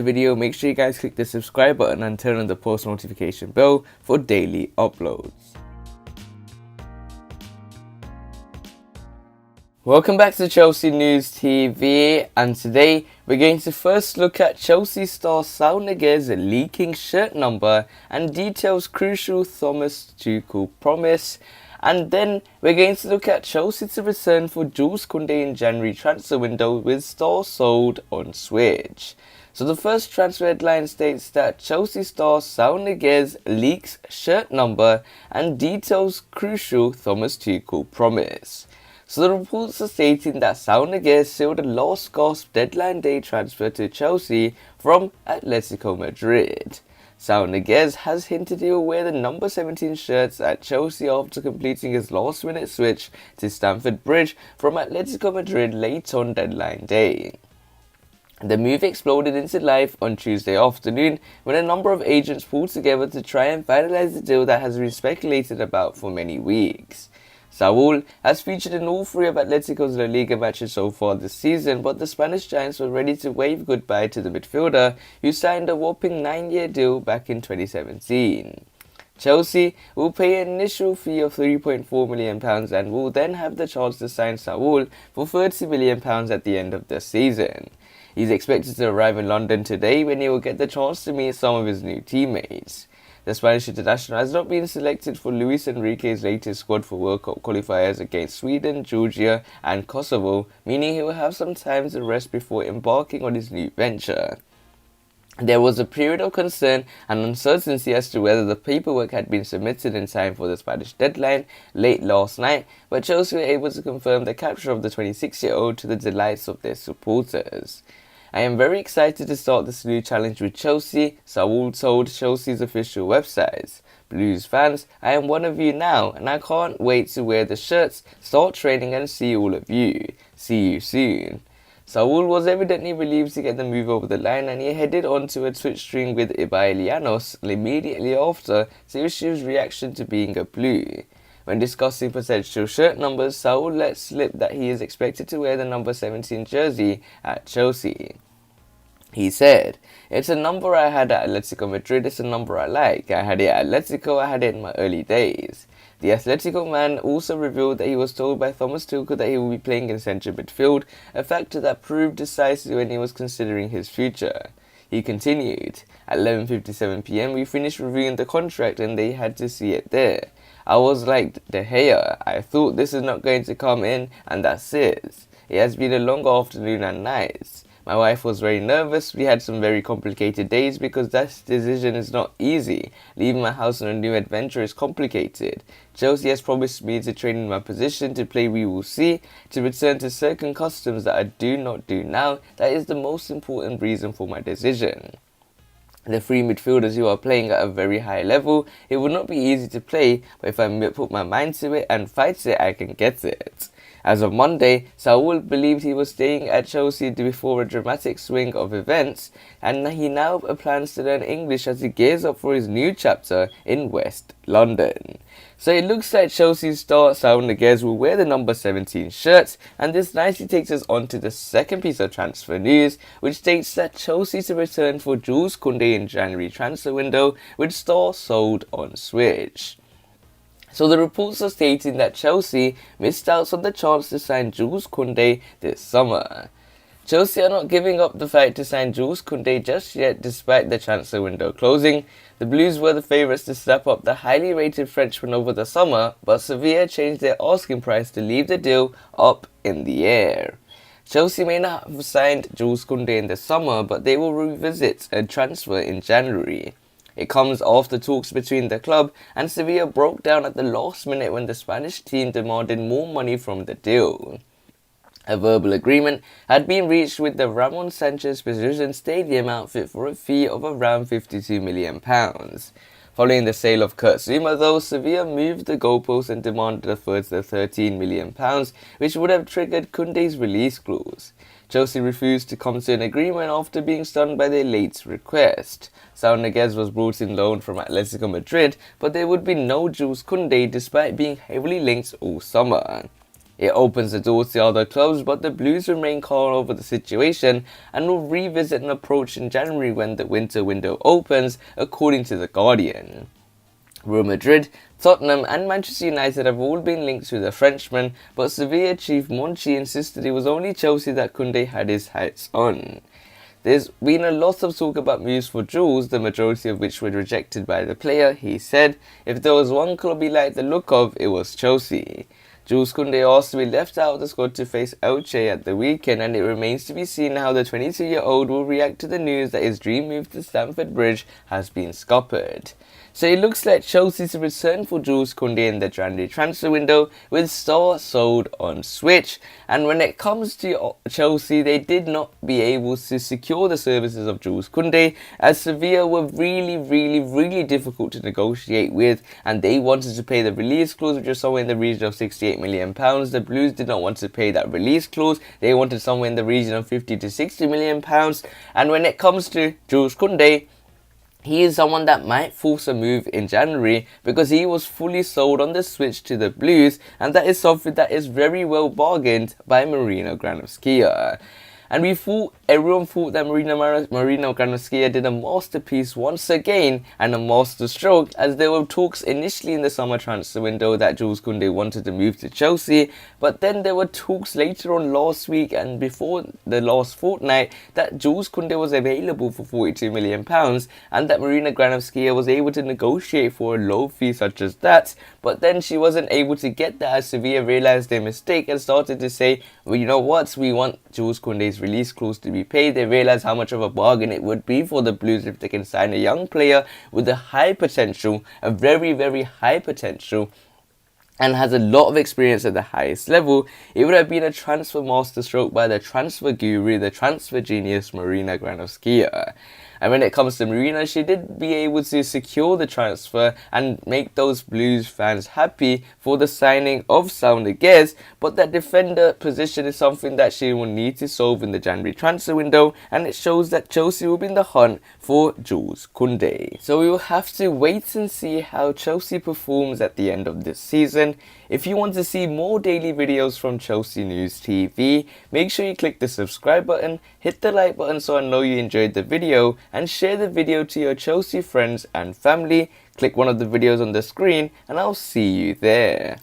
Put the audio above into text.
the video, make sure you guys click the subscribe button and turn on the post notification bell for daily uploads. Welcome back to Chelsea News TV, and today we're going to first look at Chelsea star Saul Niguez leaking shirt number and details crucial Thomas Tuchel promise. And then we're going to look at Chelsea to return for Jules Kounde in January transfer window with star sold on Switch. So the first transfer headline states that Chelsea star Saul Niguez leaks shirt number and details crucial Thomas Tuchel promise. So the reports are stating that Saul Niguez sealed a last gasp deadline day transfer to Chelsea from Atletico Madrid. Saul Niguez has hinted he will wear the number 17 shirts at Chelsea after completing his last minute switch to Stamford Bridge from Atletico Madrid late on deadline day. The move exploded into life on Tuesday afternoon when a number of agents pulled together to try and finalise the deal that has been speculated about for many weeks. Saul has featured in all three of Atletico's La Liga matches so far this season, but the Spanish Giants were ready to wave goodbye to the midfielder, who signed a whopping 9-year deal back in 2017. Chelsea will pay an initial fee of £3.4 million and will then have the chance to sign Saul for £30 million at the end of the season. He's expected to arrive in London today when he will get the chance to meet some of his new teammates. The Spanish international has not been selected for Luis Enrique's latest squad for World Cup qualifiers against Sweden, Georgia and Kosovo, meaning he will have some time to rest before embarking on his new venture. There was a period of concern and uncertainty as to whether the paperwork had been submitted in time for the Spanish deadline late last night, but Chelsea were able to confirm the capture of the 26-year-old to the delights of their supporters. I am very excited to start this new challenge with Chelsea, Saul told Chelsea's official website. Blues fans, I am one of you now, and I can't wait to wear the shirts, start training and see all of you. See you soon. Saul was evidently relieved to get the move over the line, and he headed onto a Twitch stream with Llanos immediately after to issue his reaction to being a Blue. When discussing potential shirt numbers, Saul let slip that he is expected to wear the number 17 jersey at Chelsea. He said, "It's a number I had at Atletico Madrid, it's a number I like. I had it at Atletico, I had it in my early days." The Atletico man also revealed that he was told by Thomas Tuchel that he will be playing in central midfield, a factor that proved decisive when he was considering his future. He continued, "At 11:57 PM we finished reviewing the contract and they had to see it there. I was like, De Gea, I thought this is not going to come in and that's it. It has been a long afternoon and night. My wife was very nervous. We had some very complicated days because that decision is not easy. Leaving my house on a new adventure is complicated. Chelsea has promised me to train in my position, to play we will see, to return to certain customs that I do not do now. That is the most important reason for my decision. The three midfielders who are playing at a very high level, it will not be easy to play, but if I put my mind to it and fight it, I can get it." As of Monday, Saul believed he was staying at Chelsea before a dramatic swing of events, and he now plans to learn English as he gears up for his new chapter in West London. So it looks like Chelsea's star Saul Niguez will wear the number 17 shirt, and this nicely takes us on to the second piece of transfer news, which states that Chelsea to return for Jules Kounde in January transfer window with star sold on Switch. So the reports are stating that Chelsea missed out on the chance to sign Jules Kounde this summer. Chelsea are not giving up the fight to sign Jules Kounde just yet despite the transfer window closing. The Blues were the favourites to step up the highly rated Frenchman over the summer, but Sevilla changed their asking price to leave the deal up in the air. Chelsea may not have signed Jules Kounde in the summer, but they will revisit a transfer in January. It comes after talks between the club and Sevilla broke down at the last minute when the Spanish team demanded more money from the deal. A verbal agreement had been reached with the Ramon Sanchez Precision Stadium outfit for a fee of around £52 million. Following the sale of Kurt Zouma though, Sevilla moved the goalposts and demanded a further £13 million, which would have triggered Kounde's release clause. Chelsea refused to come to an agreement after being stunned by their late request. Saul Niguez was brought in loan from Atletico Madrid, but there would be no Jules Kounde despite being heavily linked all summer. It opens the doors to other clubs, but the Blues remain calm over the situation and will revisit an approach in January when the winter window opens, according to The Guardian. Real Madrid, Tottenham and Manchester United have all been linked to the Frenchman, but Sevilla chief Monchi insisted it was only Chelsea that Kounde had his sights on. There's been a lot of talk about moves for Jules, the majority of which were rejected by the player. He said, if there was one club he liked the look of, it was Chelsea. Jules Kounde asked to be left out of the squad to face Elche at the weekend, and it remains to be seen how the 22-year-old will react to the news that his dream move to Stamford Bridge has been scuppered. So it looks like Chelsea's return for Jules Kounde in the January transfer window, with Saul sold on Switch. And when it comes to Chelsea, they did not be able to secure the services of Jules Kounde, as Sevilla were really difficult to negotiate with, and they wanted to pay the release clause, which was somewhere in the region of £68 million. The Blues did not want to pay that release clause. They wanted somewhere in the region of £50 to £60 million. And when it comes to Jules Kounde, he is someone that might force a move in January because he was fully sold on the switch to the Blues, and that is something that is very well bargained by Marino Granovskia. And everyone thought that Marino Granovskia did a masterpiece once again, and a masterstroke, as there were talks initially in the summer transfer window that Jules Kounde wanted to move to Chelsea, but then there were talks later on last week and before the last fortnight that Jules Kounde was available for £42 million, and that Marino Granovskia was able to negotiate for a low fee such as that, but then she wasn't able to get that as Sevilla realised their mistake and started to say, well, you know what, we want Jules Kounde's release clause to be paid. They realised how much of a bargain it would be for the Blues if they can sign a young player with a high potential, a very high potential, and has a lot of experience at the highest level. It would have been a transfer masterstroke by the transfer guru, the transfer genius Marina Granovskia. And when it comes to Marina, she did be able to secure the transfer and make those Blues fans happy for the signing of Saul Niguez, but that defender position is something that she will need to solve in the January transfer window, and it shows that Chelsea will be in the hunt for Jules Kounde. So we will have to wait and see how Chelsea performs at the end of this season. If you want to see more daily videos from Chelsea News TV, make sure you click the subscribe button, hit the like button so I know you enjoyed the video, and share the video to your Chelsea friends and family. Click one of the videos on the screen and I'll see you there.